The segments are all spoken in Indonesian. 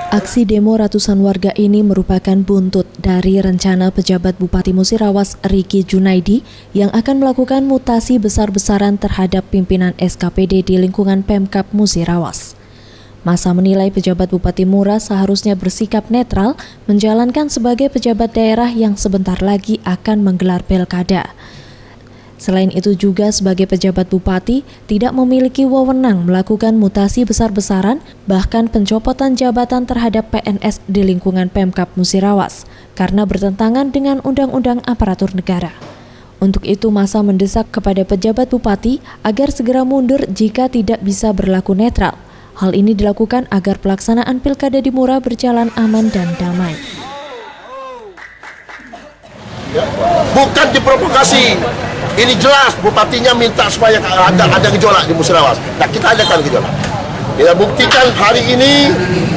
Aksi demo ratusan warga ini merupakan buntut dari rencana pejabat Bupati Musirawas Ricky Junaidi yang akan melakukan mutasi besar-besaran terhadap pimpinan SKPD di lingkungan Pemkab Musirawas. Massa menilai pejabat Bupati Mura seharusnya bersikap netral menjalankan sebagai pejabat daerah yang sebentar lagi akan menggelar pilkada. Selain itu juga sebagai pejabat bupati tidak memiliki wewenang melakukan mutasi besar-besaran bahkan pencopotan jabatan terhadap PNS di lingkungan Pemkab Musirawas karena bertentangan dengan Undang-Undang Aparatur Negara. Untuk itu massa mendesak kepada pejabat bupati agar segera mundur jika tidak bisa berlaku netral. Hal ini dilakukan agar pelaksanaan pilkada di Mura berjalan aman dan damai. Bukan diprovokasi. Ini jelas bupatinya minta supaya ada gejolak di Musirawas. Nah, kita adakan gejolak. Kita buktikan hari ini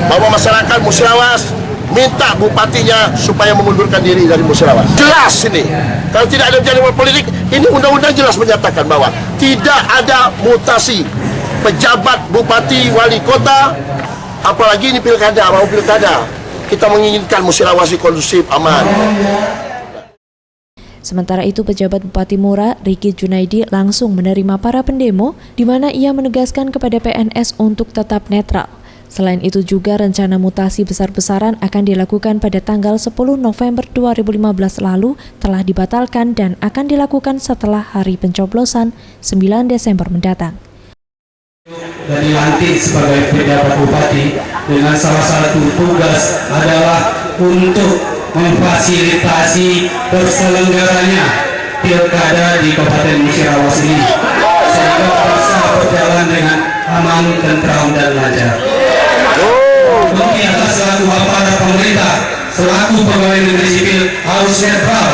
bahwa masyarakat Musirawas minta bupatinya supaya mengundurkan diri dari Musirawas. Jelas ini. Kalau tidak ada jaringan politik, ini undang-undang jelas menyatakan bahwa tidak ada mutasi pejabat, bupati, wali kota, apalagi ini pilkada, mau pilkada. Kita menginginkan Musirawas kondusif, aman. Sementara itu, pejabat Bupati Mura, Ricky Junaidi, langsung menerima para pendemo, di mana ia menegaskan kepada PNS untuk tetap netral. Selain itu juga rencana mutasi besar-besaran akan dilakukan pada tanggal 10 November 2015 lalu telah dibatalkan dan akan dilakukan setelah hari pencoblosan 9 Desember mendatang. Dan dilantik sebagai pejabat bupati dengan salah satu tugas adalah untuk memfasilitasi terselenggaranya pilkada di Kabupaten Musirawas ini sehingga bisa berjalan dengan aman, tentram dan lancar. Bukti atas selaku aparat pemerintah, selaku pegawai negeri sipil harus netral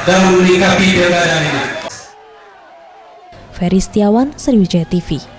dalam menyikapi pilkada ini. Ferry Setiawan, Sriwijaya TV.